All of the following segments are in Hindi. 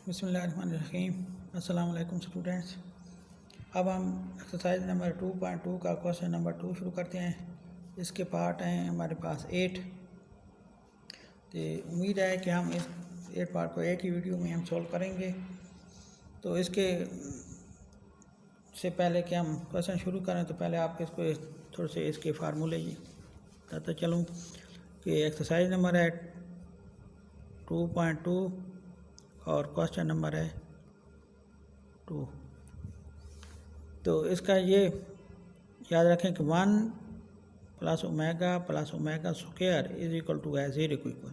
बिस्मिल्लाहिर्रहमानिर्रहीम। अस्सलाम वालेकुम स्टूडेंट्स। अब हम एक्सरसाइज नंबर 2.2 का क्वेश्चन नंबर 2 शुरू करते हैं। इसके पार्ट हैं हमारे पास 8। तो उम्मीद है कि हम इस 8 पार्ट को एक ही वीडियो में हम सॉल्व करेंगे। तो इसके से पहले कि हम क्वेश्चन शुरू करें तो पहले आप इसको थोड़े से इसके फार्मूले बताते चलूँ कि एक्सरसाइज नंबर है 2.2 और क्वेश्चन नंबर है 2। तो इसका ये याद रखें कि 1 + omega + omega square is equal to है 0 को इक्वल,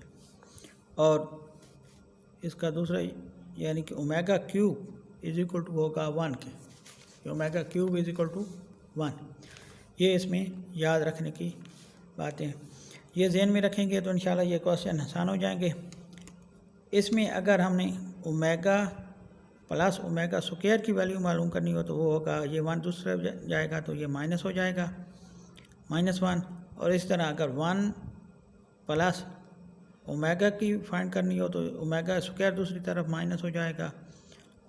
और इसका दूसरा यानी कि omega cube is equal to होगा 1 के। Omega cube is equal to 1। ये इसमें याद रखने की बातें, ये जहन में रखेंगे तो इंशाल्लाह ये क्वेश्चन आसान हो जाएंगे। इसमें अगर हमने ओमेगा + ओमेगा स्क्वायर की वैल्यू मालूम करनी हो तो वो होगा, ये 1 दूसरा जाएगा तो ये माइनस हो जाएगा, -1। और इस तरह अगर 1 + ओमेगा की फाइंड करनी हो तो ओमेगा स्क्वायर दूसरी तरफ माइनस हो जाएगा।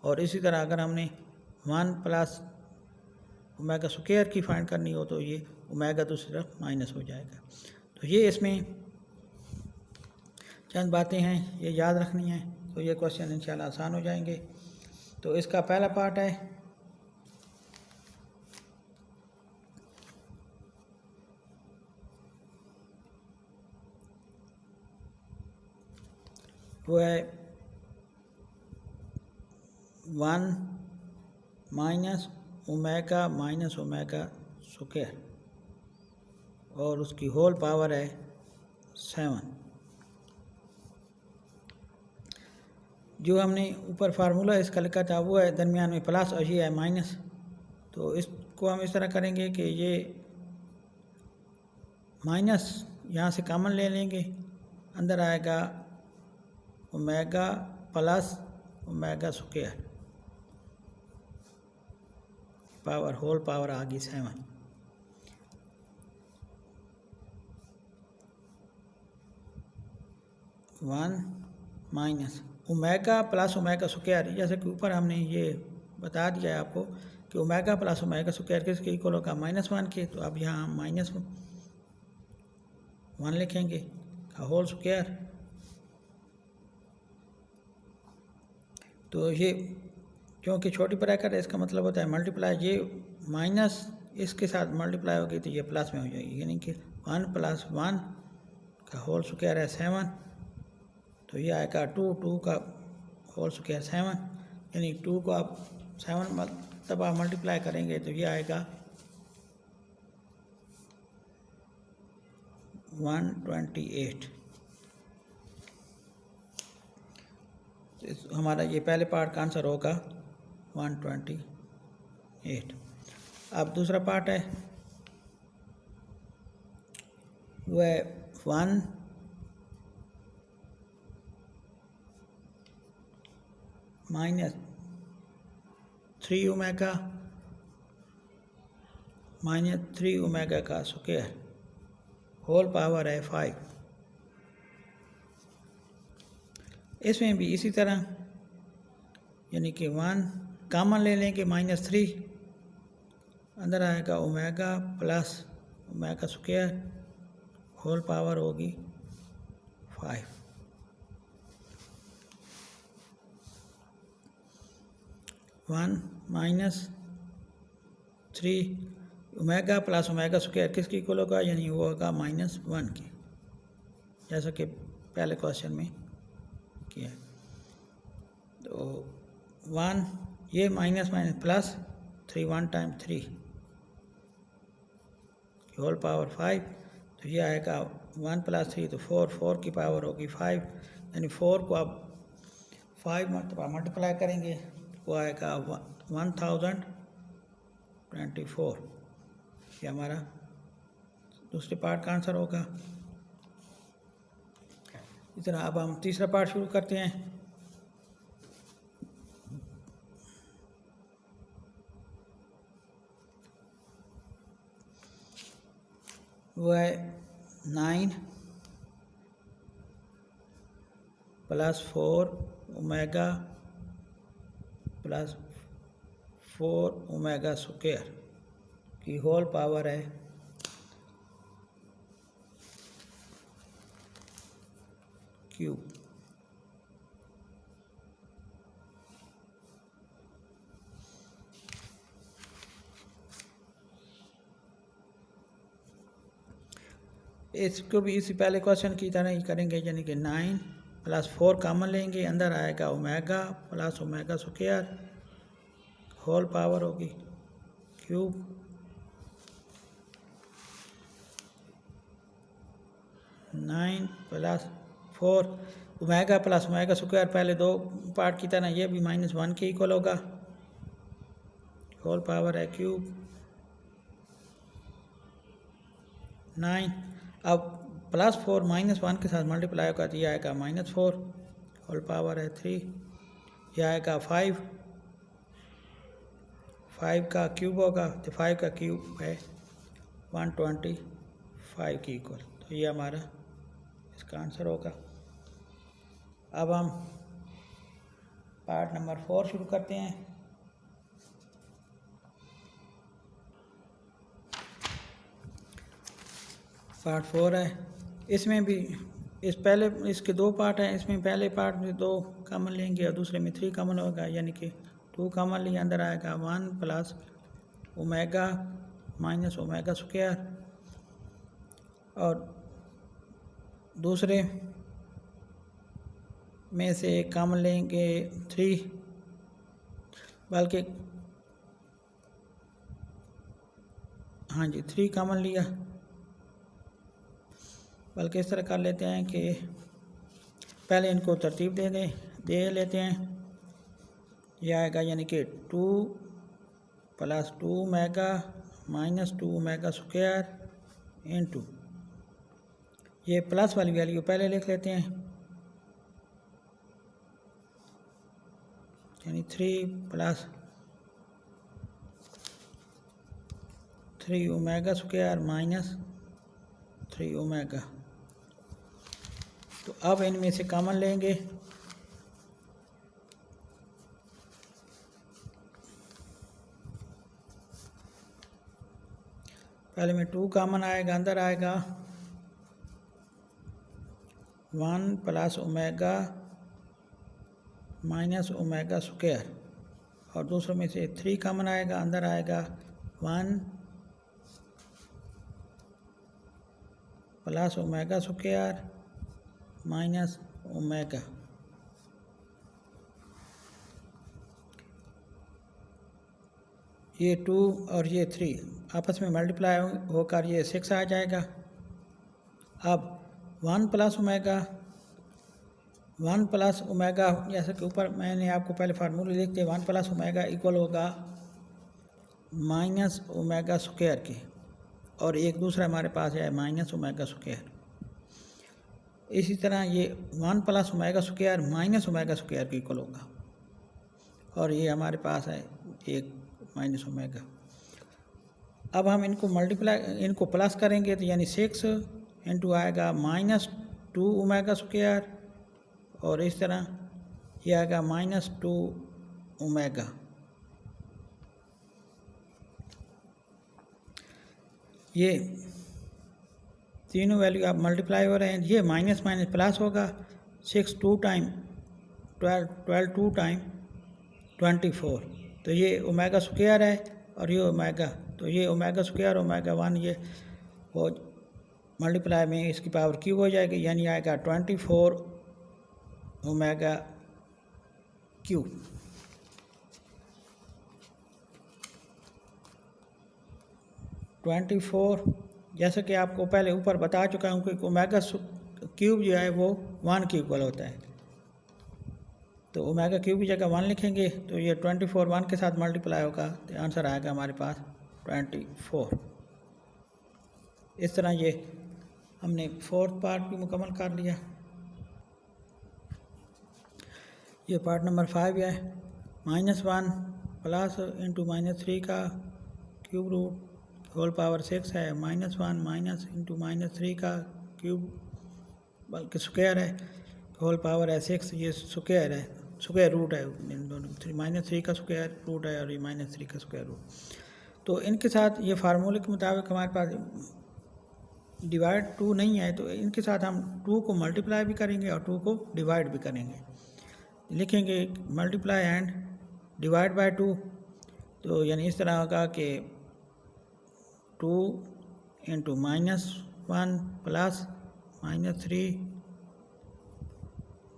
और इसी तरह अगर हमने 1 + ओमेगा स्क्वायर की फाइंड करनी हो तो ये ओमेगा दूसरी तरफ माइनस हो जाएगा। तो ये इसमें चंद बातें हैं, ये याद रखनी है, तो ये क्वेश्चन इंशाल्लाह आसान हो जाएंगे। तो इसका पहला पार्ट है वो है 1 - ओमेगा स्क्वायर और उसकी होल पावर है 7। जो हमने ऊपर फार्मूला इसका लिखा था वो है दरमियान में प्लस और ये है माइनस। तो इसको हम इस तरह करेंगे कि ये माइनस यहाँ से कॉमन ले लेंगे, अंदर आएगा omega + omega square power whole power आ गई 7। माइनस ओमेगा + ओमेगा स्क्वायर, जैसे कि ऊपर हमने ये बता दिया है आपको कि ओमेगा + ओमेगा स्क्वायर किसके इक्वल होगा, -1 के। तो अब यहाँ हम -1 लिखेंगे का होल स्क्वायर। तो ये क्योंकि छोटी ब्रैकेट है इसका मतलब होता है मल्टीप्लाई, ये माइनस इसके साथ मल्टीप्लाई होगी तो ये प्लस में हो जाएगी, यानी कि 1 + 1 का होल स्क्वायर है 7। तो ये आएगा 2 का होल स्क्वायर 7, यानी 2 को आप 7 मरतबा मल्टीप्लाई करेंगे तो ये आएगा 128। तो हमारा ये पहले पार्ट का आंसर होगा 128। अब दूसरा पार्ट है वो है 1 - 3 ओमेगा -3 ओमेगा का स्क्वायर होल पावर है 5। इसमें भी इसी तरह यानी कि 1 कॉमन ले लेंगे -3, अंदर आएगा omega + omega square whole power होगी 5। -3 ओमेगा + ओमेगा स्क्वायर किसकी इक्वल होगा, यानी वो होगा -1 के, जैसा कि पहले क्वेश्चन में किया। तो 1 ये minus plus 3 1 time 3 whole power 5। तो ये आएगा 1 + 3 तो 4 की पावर होगी 5, यानी 4 को आप 5 मरतबा मल्टीप्लाई करेंगे वो आएगा 1024। ये हमारा दूसरे पार्ट का आंसर होगा। इस तरह अब हम तीसरा पार्ट शुरू करते हैं। वो है 9 + 4 ओमेगा प्लस 4 ओमेगा स्क्वायर की होल पावर है क्यूब। इसको भी इसी पहले क्वेश्चन की तरह ही करेंगे, यानी कि 9 प्लस 4 कॉमन लेंगे, अंदर आएगा omega plus omega square whole power होगी cube. Nine plus 4 omega plus omega square पहले दो पार्ट की तरह ये भी -1 के इक्वल होगा, होल पावर है क्यूब 9। अब प्लस 4 -1 के साथ मल्टीप्लाई होगा तो ये आएगा -4 होल पावर है 3। यह आएगा 5 का क्यूब होगा तो 5 का क्यूब है 125 के इक्वल, तो ये हमारा इसका आंसर होगा। अब हम पार्ट नंबर 4 शुरू करते हैं। पार्ट 4 है, इसमें भी इसके दो पार्ट हैं। इसमें पहले पार्ट में 2 कॉमन लेंगे और दूसरे में 3 कॉमन होगा, यानी कि 2 कॉमन लिए अंदर आएगा 1 plus omega minus omega square, और दूसरे में से कॉमन लेंगे 3, बल्कि हाँ जी 3 कॉमन लिया, बल्कि इस तरह कर लेते हैं कि पहले इनको तरतीब दे लेते हैं। यह आएगा यानी कि 2 plus 2 omega minus 2 omega square into, ये प्लस वाली वैल्यू पहले लिख लेते हैं, यानी 3 plus 3 omega square minus 3 omega. तो अब इनमें से कॉमन लेंगे, पहले में 2 कॉमन आएगा, अंदर आएगा 1 plus omega minus omega square, और दूसरों में से 3 कॉमन आएगा, अंदर आएगा 1 plus omega square minus omega. ये 2 और ये 3 आपस में मल्टीप्लाई होकर ये 6 आ जाएगा। अब 1 प्लस ओमेगा जैसे कि ऊपर मैंने आपको पहले फार्मूले लिख दिए, 1 प्लस ओमेगा इक्वल होगा माइनस ओमेगा स्क्वायर के, और एक दूसरा हमारे पास है माइनस ओमेगा स्क्वायर। इसी तरह ये 1 plus omega square minus omega square के इक्वल होगा, और ये हमारे पास है एक माइनस ओमेगा। अब हम इनको प्लस करेंगे तो यानी 6 इंटू आएगा -2 ओमेगा स्क्वायर, और इस तरह ये आएगा -2 ओमेगा। ये तीनों वैल्यू आप मल्टीप्लाई हो रहे हैं, ये माइनस माइनस प्लस होगा, 6 2 टाइम 12 2 टाइम 24, तो ये ओमेगा स्क्वायर है और ये ओमेगा, तो ये ओमेगा स्क्वायर ओमेगा 1 ये वो मल्टीप्लाई में इसकी पावर क्यूब हो जाएगी, यानी आएगा 24 ओमेगा क्यूब। जैसे कि आपको पहले ऊपर बता चुका हूँ कि ओमेगा क्यूब जो है वो 1 के इक्वल होता है, तो ओमेगा क्यूब की जगह 1 लिखेंगे तो ये 24 1 के साथ मल्टीप्लाई होगा, तो आंसर आएगा हमारे पास 24। इस तरह ये हमने 4th पार्ट भी मुकम्मल कर लिया। ये पार्ट नंबर 5 है, -1 प्लस इंटू -3 का क्यूब रूट होल पावर 6 है, -1 माइनस इंटू -3 का क्यूब बल्कि स्क्वायर है, होल पावर है 6, ये स्क्वायर है, स्क्वायर रूट है इन दोनों, -3 का स्क्वायर रूट है और ये -3 का स्क्वायर रूट। तो इनके साथ ये फार्मूले के मुताबिक हमारे पास डिवाइड 2 नहीं है, तो इनके साथ हम 2 को मल्टीप्लाई भी करेंगे और 2 को डिवाइड भी करेंगे। लिखेंगे मल्टीप्लाई एंड डिवाइड बाय 2, तो यानी इस तरह होगा कि 2 इंटू -1 प्लस -3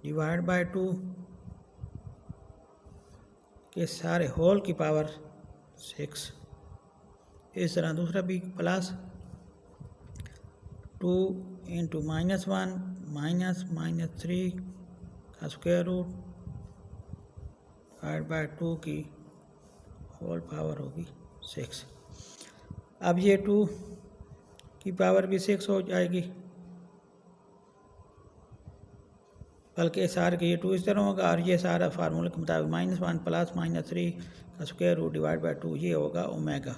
डिवाइड बाय 2 के सारे होल की पावर 6। इस तरह दूसरा भी प्लस 2 इंटू -1 -3 का स्क्वायर रूट डिवाइड बाय 2 की होल पावर होगी 6। अब ये 2 की पावर भी 6 हो जाएगी, बल्कि सारे के ये 2 इस तरह होगा और ये सारा फार्मूले के मुताबिक -1 प्लस -3 का स्क्वायर रूट डिवाइड बाय 2 ये होगा ओमेगा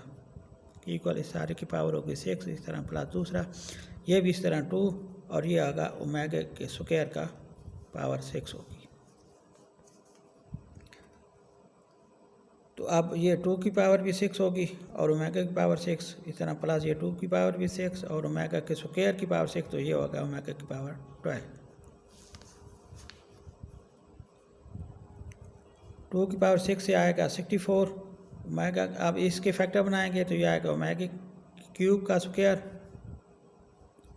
इक्वल, इस सारे की पावर होगी 6। इस तरह प्लस दूसरा ये भी इस तरह 2 और ये आगा ओमेगा के स्क्वायर का पावर 6 होगी। तो अब ये 2 की पावर भी 6 होगी और ओमेगा की पावर 6, इस तरह प्लस ये 2 की पावर भी 6 और ओमेगा के स्क्वायर की पावर 6, तो ये होगा ओमेगा की पावर 12। 2 की पावर 6 से आएगा 64 ओमेगा। अब इसके फैक्टर बनाएंगे तो ये आएगा ओमेगा क्यूब का स्क्वायर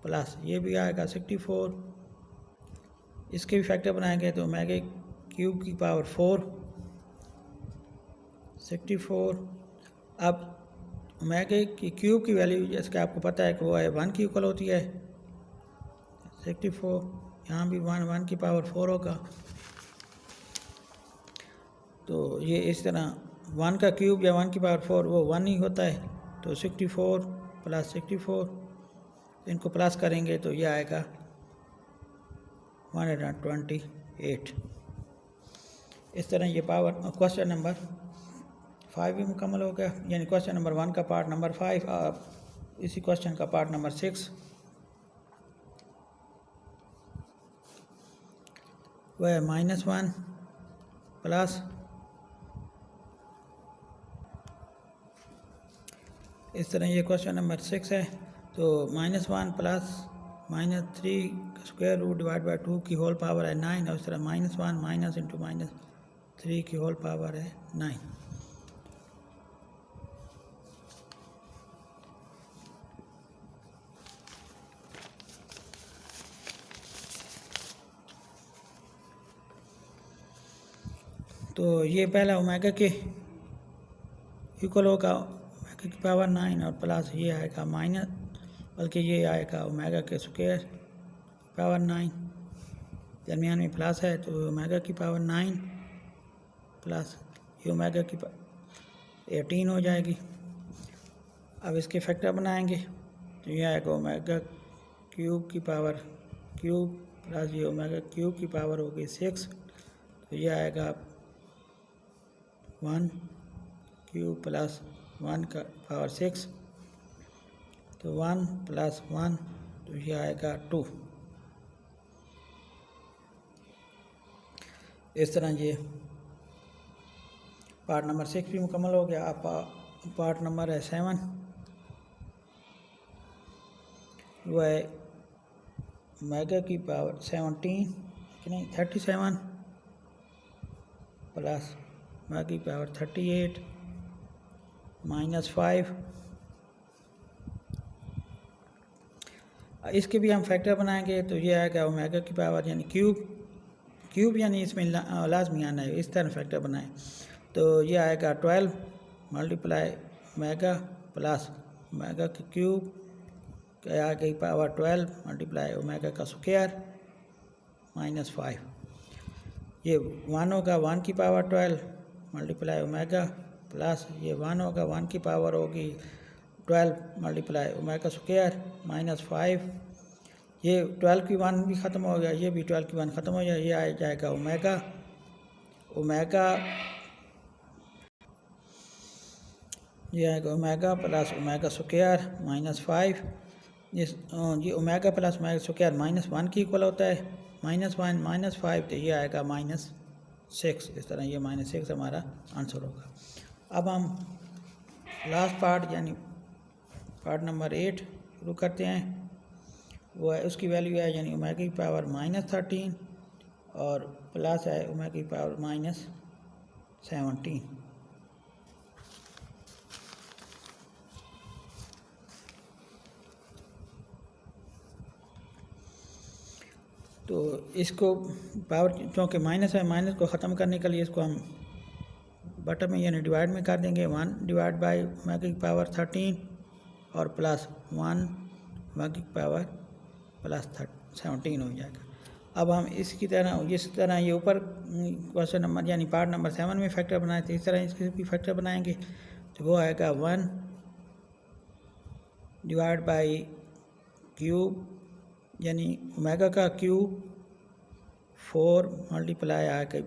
प्लस ये भी आएगा 64, इसके भी फैक्टर बनाएंगे तो ओमेगा क्यूब की पावर 4 64। अब ओमेगा की क्यूब की वैल्यू जैसे कि आपको पता है कि वो है 1 की इक्वल होती है 64, यहाँ भी 1 की पावर 4 होगा। तो ये इस तरह 1 का क्यूब या 1 की पावर 4 वो 1 ही होता है, तो 64 प्लस 64 इनको प्लस करेंगे तो ये आएगा 128। इस तरह ये पावर क्वेश्चन नंबर 5 भी मुकम्मल हो गया, यानी क्वेश्चन नंबर 1 का पार्ट नंबर 5। इसी क्वेश्चन का पार्ट नंबर 6 वह है -1 प्लस इस तरह ये क्वेश्चन नंबर 6 है, तो -1 प्लस -3 का स्क्वायर रूट डिवाइड बाय 2 की होल पावर है 9 और इस तरह -1 माइनस इंटू -3 की होल पावर है 9। तो ये पहला ओमेगा के इक्वल होगा ओमेगा की पावर 9 और प्लस ये आएगा माइनस, बल्कि ये आएगा ओमेगा के स्क्वायर पावर 9, दरमियान में प्लस है तो ओमेगा की पावर 9 प्लस ये ओमेगा की 18 हो जाएगी। अब इसके फैक्टर बनाएंगे तो ये आएगा ओमेगा क्यूब की पावर क्यूब प्लस ये ओमेगा क्यूब की पावर होगी 6, तो ये आएगा 1 क्यूब प्लस 1 का पावर 6, तो 1 प्लस 1 तो ये आएगा 2। इस तरह ये पार्ट नंबर 6 भी मुकम्मल हो गया। अब पार्ट नंबर है 7, वो है ओमेगा की पावर 17 कि नहीं 37 प्लस ओमेगा की पावर 38 -5। इसके भी हम फैक्टर बनाएंगे तो ये आएगा ओमेगा की पावर यानी क्यूब यानी इसमें लाजमी आना है, इस तरह फैक्टर बनाएं तो ये आएगा 12 मल्टीप्लाई ओमेगा प्लस ओमेगा की क्यूब के आगे पावर 12 मल्टीप्लाई ओमेगा का स्क्वायर -5। ये 1 होगा 1 की पावर 12 मल्टीप्लाई ओमेगा प्लस ये 1 होगा 1 की पावर होगी 12 मल्टीप्लाई ओमेगा स्क्वायर -5। ये 12 की 1 भी ख़त्म हो गया, ये भी 12 की 1 ख़त्म हो गया, ये आ जाएगा ओमेगा ये आएगा ओमेगा प्लस ओमेगा स्क्वायर -5। ये ओमेगा प्लस ओमेगा स्क्वायर -1 की इक्वल होता है, -1 -5 तो ये आएगा 6, इस तरह ये -6 हमारा आंसर होगा। अब हम लास्ट पार्ट यानी पार्ट नंबर 8 शुरू करते हैं। वो है उसकी वैल्यू है यानी ओमेगा की पावर -13 और प्लस है ओमेगा की पावर -17। तो इसको पावर क्योंकि माइनस है, माइनस को ख़त्म करने के लिए इसको हम बटन में यानी डिवाइड में कर देंगे। 1 डिवाइड बाई ओमेगा की पावर 13 और प्लस 1 ओमेगा की पावर प्लस 17 हो जाएगा। अब हम इसकी तरह जिस तरह ये ऊपर क्वेश्चन नंबर यानी पार्ट नंबर 7 में फैक्टर बनाए थे, इस तरह इसके भी फैक्टर बनाएंगे। तो वो आएगा 1 डिवाइड बाई क्यूब यानी ओमेगा का क्यूब 4 मल्टीप्लाई आएगा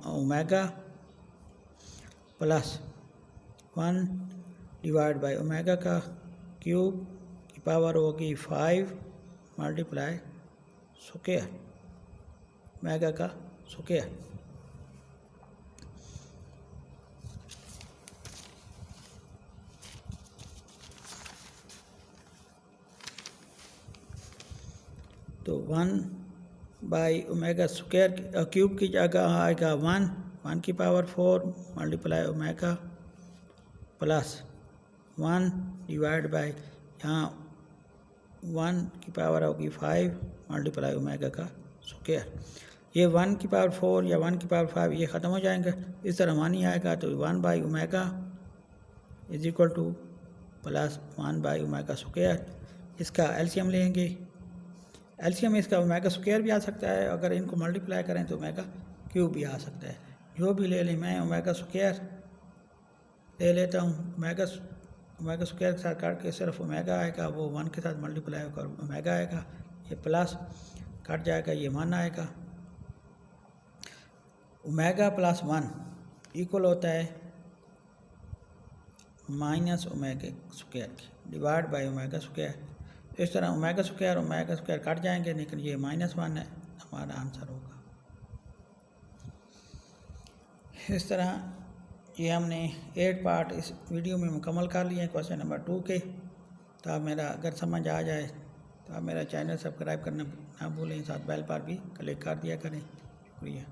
omega plus 1 divide by omega का क्यूब की पावर होगी 5 मल्टीप्लाई स्क्वायर ओमेगा का स्क्वायर। तो 1 बाई ओमेगा स्क्वायर क्यूब की जगह आएगा 1 की power 4 multiply omega plus 1 divide by यहाँ 1 की पावर होगी 5 मल्टीप्लाई ओमेगा का स्क्वायर। ये 1 की पावर 4 या 1 की पावर 5 ये ख़त्म हो जाएंगे, इस तरह 1 ही आएगा। तो 1 by omega is equal two plus 1 by omega square. इसका एलसीएम लेंगे, एलसीएम इसका ओमेगा स्क्वायर भी आ सकता है, अगर इनको मल्टीप्लाई करें तो ओमेगा क्यूब भी आ सकता है। जो भी ले लें, मैं ओमेगा स्क्वायर ले लेता हूँ। ओमेगा स्क्वायर के साथ काट के सिर्फ ओमेगा आएगा, वो 1 के साथ मल्टीप्लाई होकर ओमेगा आएगा। ये प्लस कट जाएगा, ये 1 आएगा। ओमेगा प्लस 1 इक्वल होता है माइनस ओमेगा स्क्वायर की डिवाइड बाई ओमेगा स्क्वायर। इस तरह ओमेगा स्क्वायर कट जाएंगे, लेकिन ये -1 है, हमारा आंसर होगा। इस तरह ये हमने 8 पार्ट इस वीडियो में मुकम्मल कर लिए हैं क्वेश्चन नंबर 2 के। तो आप मेरा अगर समझ आ जाए तो आप मेरा चैनल सब्सक्राइब करना ना भूलें, साथ बेल पर भी क्लिक कर दिया करें। शुक्रिया।